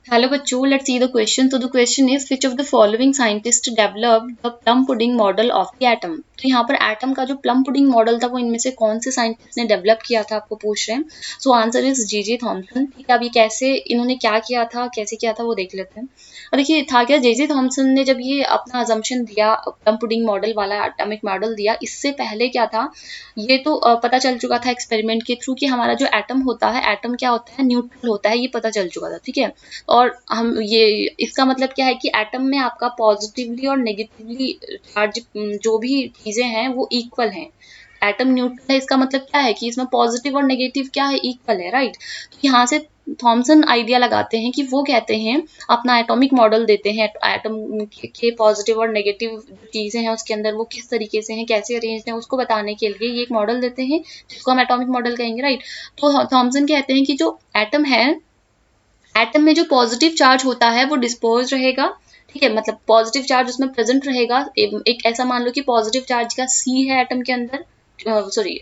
Hello बच्चों, let's see the question. तो the question is which of the following scientist developed the plum pudding model of the atom. तो यहाँ पर atom का जो plum pudding model था वो इनमें से कौन से साइंटिस्ट ने डेवलप किया था, आपको पूछ रहे हैं। So answer is J Thomson. ठीक है, अभी कैसे इन्होंने क्या किया था, कैसे किया था वो देख लेते हैं। और देखिए था क्या, जे थॉमसन ने जब ये अपना अजम्पशन दिया, प्लम पुडिंग मॉडल वाला एटॉमिक मॉडल दिया, इससे पहले क्या था, ये तो पता चल चुका था एक्सपेरिमेंट के थ्रू कि हमारा जो एटम होता है, एटम क्या होता है, न्यूट्रल होता है, ये पता चल चुका था। ठीक है, और हम ये इसका मतलब क्या है कि एटम में आपका पॉजिटिवली और नेगेटिवली चार्ज जो भी चीजें हैं वो इक्वल हैं। एटम न्यूट्रल है, इसका मतलब क्या है कि इसमें पॉजिटिव और नेगेटिव क्या है, इक्वल है, राइट। तो यहाँ से थॉमसन आइडिया लगाते हैं कि वो कहते हैं, अपना एटॉमिक मॉडल देते हैं, एटम के पॉजिटिव और नेगेटिव जो चीजें हैं उसके अंदर वो किस तरीके से हैं, कैसे अरेंज हैं, उसको बताने के लिए ये एक मॉडल देते हैं जिसको हम एटॉमिक मॉडल कहेंगे, राइट। तो थॉमसन कहते हैं कि जो एटम है, एटम में जो पॉजिटिव चार्ज होता है वो डिस्पोज रहेगा। ठीक है, मतलब पॉजिटिव चार्ज उसमें प्रेजेंट रहेगा। एक ऐसा मान लो कि पॉजिटिव चार्ज का सी है एटम के अंदर, सॉरी,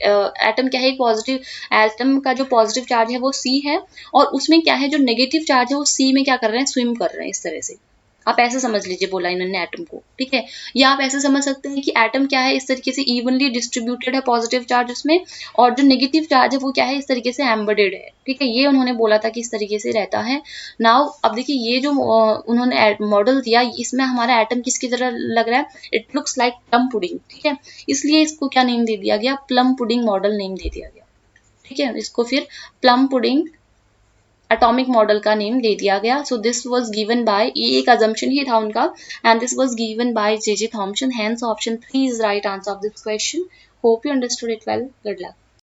एटम क्या है, पॉजिटिव एटम का जो पॉजिटिव चार्ज है वो सी है, और उसमें क्या है, जो नेगेटिव चार्ज है वो सी में क्या कर रहे हैं, स्विम कर रहे हैं, इस तरह से आप ऐसे समझ लीजिए, बोला इन्होंने एटम को। ठीक है, या आप ऐसे समझ सकते हैं कि एटम क्या है, इस तरीके से इवनली डिस्ट्रीब्यूटेड है पॉजिटिव चार्ज उसमें, और जो नेगेटिव चार्ज है वो क्या है, इस तरीके से एम्बेडेड है। ठीक है, ये उन्होंने बोला था कि इस तरीके से रहता है। नाउ अब देखिए, ये जो उन्होंने मॉडल दिया, इसमें हमारा एटम किसकी तरह लग रहा है, it looks like plum pudding. ठीक है, इसलिए इसको क्या नेम दे दिया गया, प्लम पुडिंग मॉडल नेम दे दिया गया। ठीक है, इसको फिर प्लम पुडिंग एटॉमिक मॉडल का नेम दे दिया गया। So this was given by, ये एक अजम्पशन ही था उनका, and this was given by J Thomson. Hence option 3 is right answer of this question. Hope you understood it well. Good luck.